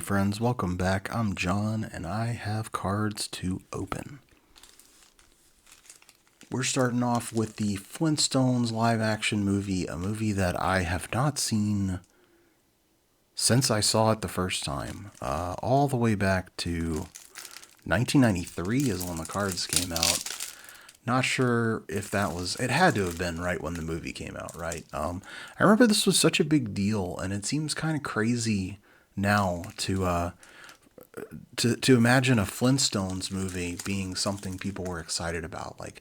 friends, welcome back. I'm John, and I have cards to open. We're starting off with the Flintstones live-action movie, a movie that I have not seen since I saw it the first time. All the way back to 1993 is when the cards came out. Not sure if that was... It had to have been right when the movie came out, right? I remember this was such a big deal, and it seems kind of crazy now to imagine a Flintstones movie being something people were excited about. Like,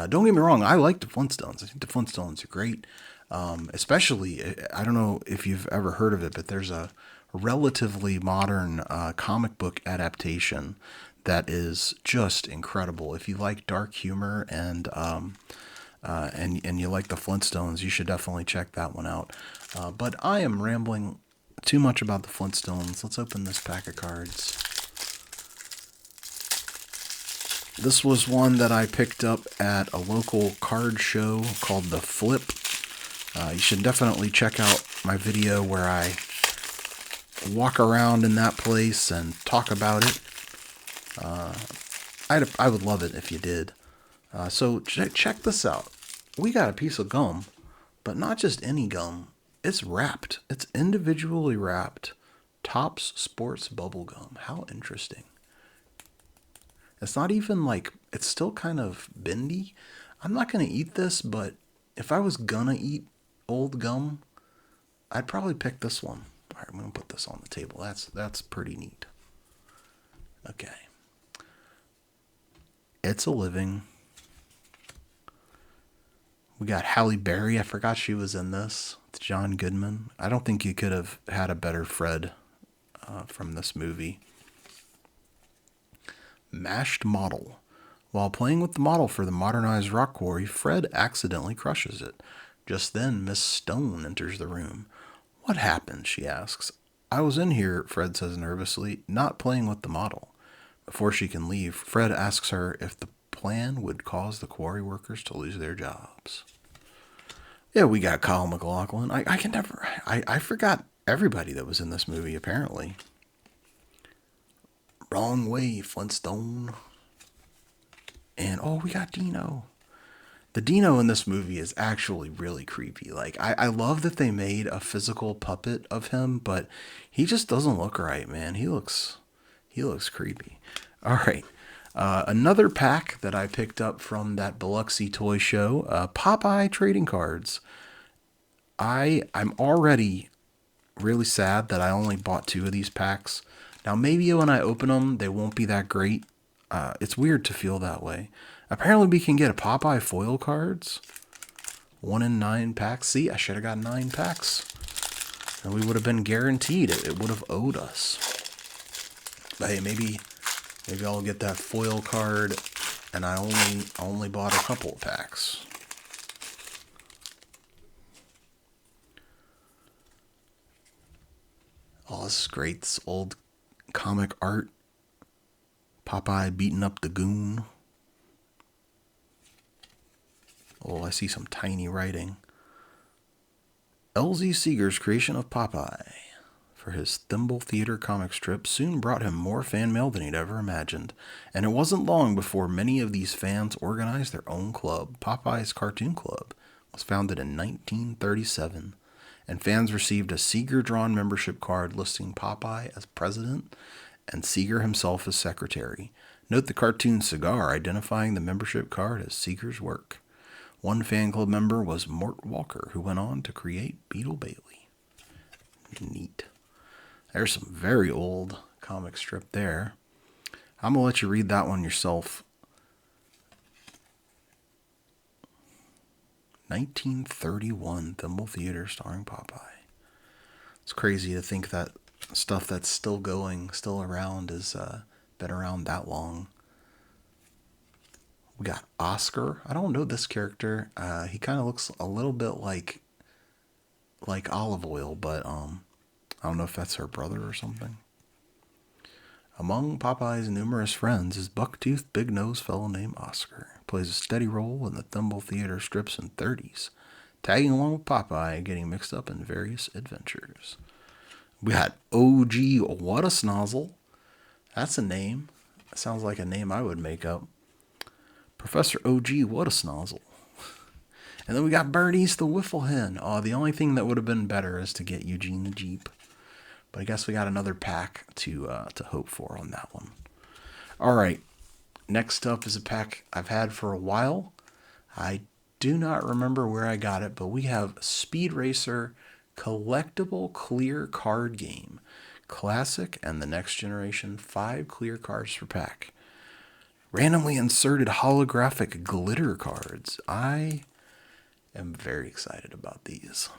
don't get me wrong, I like the Flintstones. I think the Flintstones are great. Especially, I don't know if you've ever heard of it, but there's a relatively modern comic book adaptation that is just incredible. If you like dark humor and you like the Flintstones, you should definitely check that one out. But I am rambling too much about the Flintstones. Let's open this pack of cards. This was one that I picked up at a local card show called The Flip. You should definitely check out my video where I walk around in that place and talk about it. I would love it if you did. So check this out. We got a piece of gum, but not just any gum. It's wrapped. It's individually wrapped. Topps Sports Bubble Gum. How interesting. It's not even like, it's still kind of bendy. I'm not going to eat this, but if I was going to eat old gum, I'd probably pick this one. All right, I'm going to put this on the table. That's pretty neat. Okay. It's a Living. We got Halle Berry. I forgot she was in this. It's John Goodman. I don't think you could have had a better Fred from this movie. Mashed Model. While playing with the model for the modernized rock quarry, Fred accidentally crushes it. Just then, Miss Stone enters the room. What happened? She asks. I was in here, Fred says nervously, not playing with the model. Before she can leave, Fred asks her if the plan would cause the quarry workers to lose their jobs. Yeah, we got Kyle MacLachlan. I forgot everybody that was in this movie, apparently. Wrong Way, Flintstone. And, we got Dino. The Dino in this movie is actually really creepy. Like, I love that they made a physical puppet of him, but he just doesn't look right, man. He looks creepy. All right. Another pack that I picked up from that Biloxi toy show, Popeye trading cards. I'm already really sad that I only bought 2 of these packs. Now, maybe when I open them, they won't be that great. It's weird to feel that way. Apparently, we can get a Popeye foil cards. 1 in 9 packs. See, I should have got 9 packs. And we would have been guaranteed it. It would have owed us. But hey, maybe I'll get that foil card, and I only bought a couple of packs. Oh, this is great. This old comic art. Popeye beating up the goon. Oh, I see some tiny writing. L.Z. Seeger's creation of Popeye for his Thimble Theater comic strip soon brought him more fan mail than he'd ever imagined, and it wasn't long before many of these fans organized their own club. Popeye's Cartoon Club was founded in 1937, and fans received a Seeger-drawn membership card listing Popeye as president and Seeger himself as secretary. Note the cartoon cigar identifying the membership card as Seeger's work. One fan club member was Mort Walker, who went on to create Beetle Bailey. Neat. There's some very old comic strip there. I'm going to let you read that one yourself. 1931 Thimble Theater starring Popeye. It's crazy to think that stuff that's still going, still around, has been around that long. We got Oscar. I don't know this character. He kind of looks a little bit like Olive Oil, but I don't know if that's her brother or something. Among Popeye's numerous friends is buck-toothed, big-nosed fellow named Oscar. Plays a steady role in the Thimble Theater strips and 30s, tagging along with Popeye, getting mixed up in various adventures. We got OG What a Snozzle. That's a name. That sounds like a name I would make up. Professor OG What a Snozzle. And then we got Bernice the Wiffle Hen. Oh, the only thing that would have been better is to get Eugene the Jeep. But I guess we got another pack to hope for on that one. All right. Next up is a pack I've had for a while. I do not remember where I got it, but we have Speed Racer Collectible Clear Card Game. Classic and the Next Generation. 5 clear cards per pack. Randomly inserted holographic glitter cards. I am very excited about these.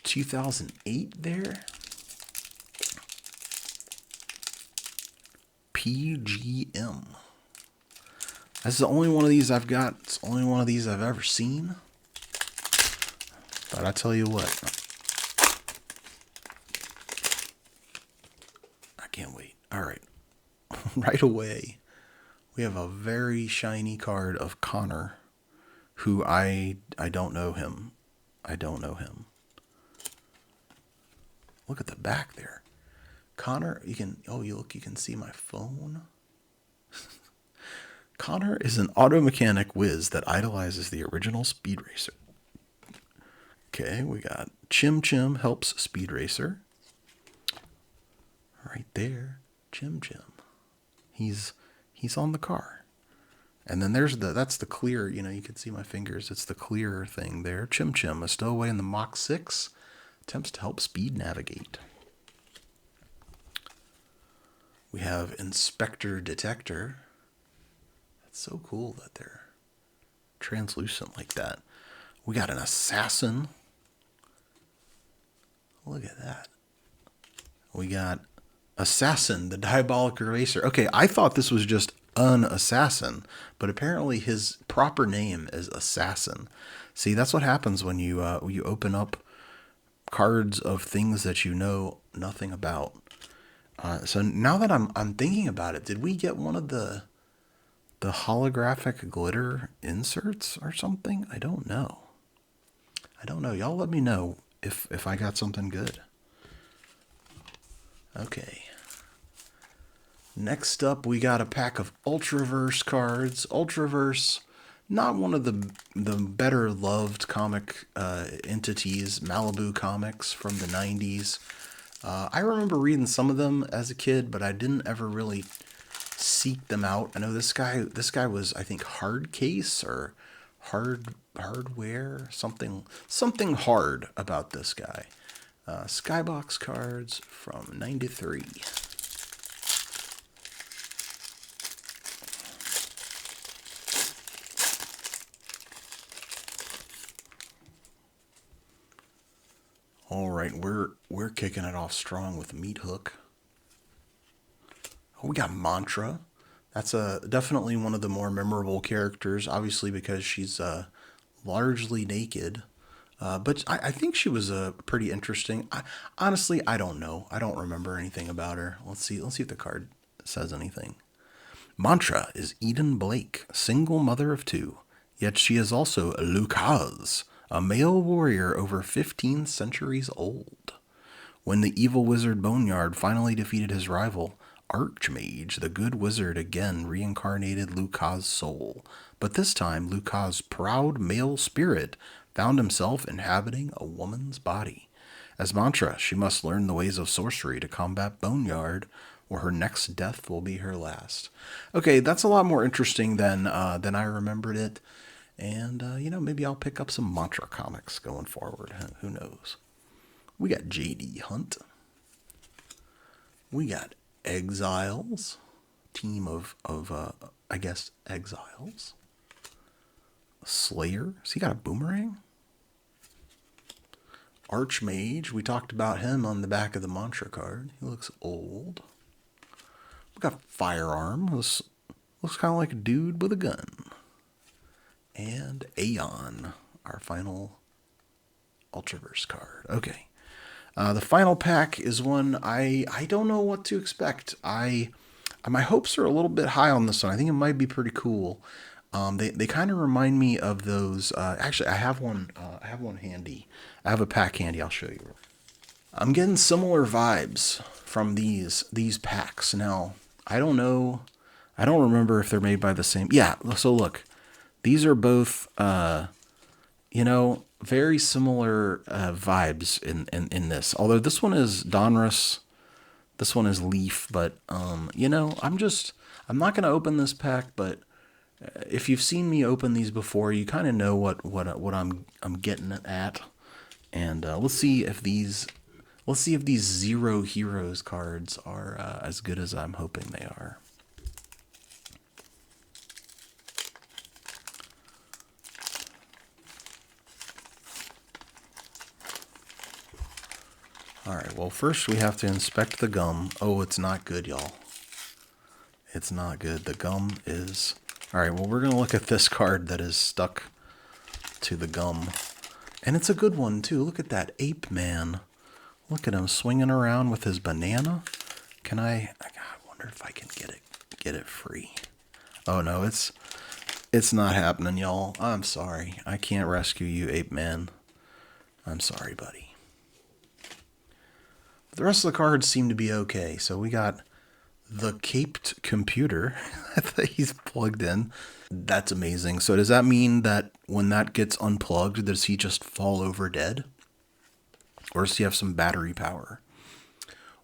2008 there. PGM. That's the only one of these I've got. It's the only one of these I've ever seen. But I tell you what, I can't wait. All right. Right away, we have a very shiny card of Connor, who I don't know him. I don't know him. Look at the back there. Connor, you can see my phone. Connor is an auto mechanic whiz that idolizes the original Speed Racer. Okay, we got Chim Chim helps Speed Racer. Right there, Chim Chim. He's on the car. And then that's the clear, you can see my fingers. It's the clear thing there. Chim Chim, a stowaway in the Mach 6, attempts to help Speed navigate. We have Inspector Detector. That's so cool that they're translucent like that. We got an Assassin. Look at that. We got Assassin, the Diabolic Eraser. Okay, I thought this was just an assassin, but apparently his proper name is Assassin. See, that's what happens when you open up cards of things that you know nothing about. So now that I'm thinking about it, did we get one of the holographic glitter inserts or something? I don't know. Y'all let me know if I got something good. Okay. Next up, we got a pack of Ultraverse cards. Ultraverse, not one of the better loved comic entities. Malibu Comics from the 90s. I remember reading some of them as a kid, but I didn't ever really seek them out. I know this guy was, I think, Hardcase or hardware, something hard about this guy. Skybox cards from 93. All right, we're kicking it off strong with Meat Hook. Oh, we got Mantra. That's definitely one of the more memorable characters, obviously because she's largely naked. But I think she was pretty interesting. Honestly, I don't know. I don't remember anything about her. Let's see if the card says anything. Mantra is Eden Blake, single mother of 2. Yet she is also Lucas, a male warrior over 15 centuries old. When the evil wizard Boneyard finally defeated his rival, Archmage, the good wizard, again reincarnated Lucas' soul. But this time, Lucas' proud male spirit found himself inhabiting a woman's body. As Mantra, she must learn the ways of sorcery to combat Boneyard, or her next death will be her last. Okay, that's a lot more interesting than I remembered it. And, maybe I'll pick up some Mantra comics going forward. Who knows? We got J.D. Hunt. We got Exiles. Team of I guess, Exiles. Slayer. Has he got a boomerang? Archmage. We talked about him on the back of the Mantra card. He looks old. We got Firearm. Looks kind of like a dude with a gun. And Aeon, our final Ultraverse card. Okay. The final pack is one I don't know what to expect. My hopes are a little bit high on this one. I think it might be pretty cool. They kind of remind me of those. Actually, I have one. I have one handy. I have a pack handy. I'll show you. I'm getting similar vibes from these packs. Now, I don't know. I don't remember if they're made by the same. Yeah. So look, these are both. Very similar vibes in this. Although this one is Donruss, this one is Leaf. But I'm not gonna open this pack. But if you've seen me open these before, you kind of know what I'm getting at. And let's see if these Zero Heroes cards are as good as I'm hoping they are. Alright, well first we have to inspect the gum. Oh, it's not good, y'all. It's not good. The gum is... Alright, well we're going to look at this card that is stuck to the gum. And it's a good one too. Look at that Ape Man. Look at him swinging around with his banana. Can I wonder if I can get it free. Oh no, it's not happening, y'all. I'm sorry. I can't rescue you, Ape Man. I'm sorry, buddy. The rest of the cards seem to be okay. So we got the caped computer that he's plugged in. That's amazing. So does that mean that when that gets unplugged, does he just fall over dead? Or does he have some battery power?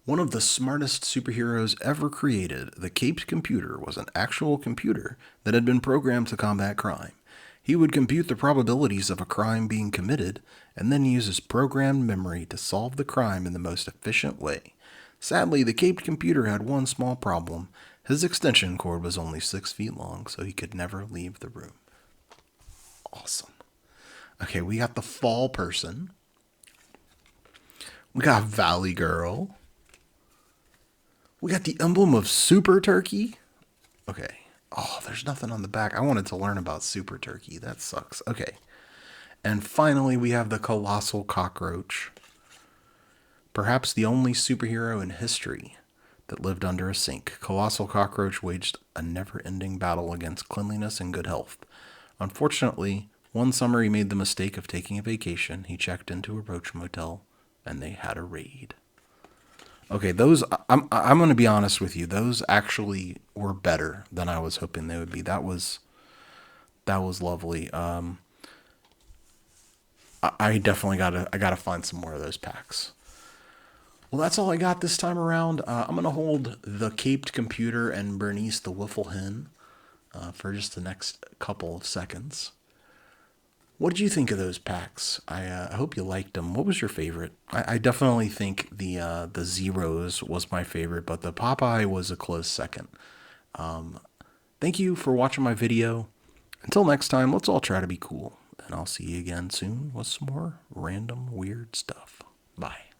One of the smartest superheroes ever created, the caped computer was an actual computer that had been programmed to combat crime. He would compute the probabilities of a crime being committed and then use his programmed memory to solve the crime in the most efficient way. Sadly, the caped computer had one small problem. His extension cord was only 6 feet long, so he could never leave the room. Awesome. Okay, we got the fall person. We got Valley Girl. We got the emblem of Super Turkey. Okay. Oh, there's nothing on the back. I wanted to learn about Super Turkey. That sucks. Okay. And finally, we have the Colossal Cockroach. Perhaps the only superhero in history that lived under a sink. Colossal Cockroach waged a never-ending battle against cleanliness and good health. Unfortunately, one summer he made the mistake of taking a vacation. He checked into a roach motel, and they had a raid. Okay, those, I'm going to be honest with you. Those actually were better than I was hoping they would be. That was lovely. I definitely gotta find some more of those packs. Well, that's all I got this time around. I'm going to hold the caped computer and Bernice the Wiffle Hen for just the next couple of seconds. What did you think of those packs? I hope you liked them. What was your favorite? I definitely think the Zeros was my favorite, but the Popeye was a close second. Thank you for watching my video. Until next time, let's all try to be cool. And I'll see you again soon with some more random weird stuff. Bye.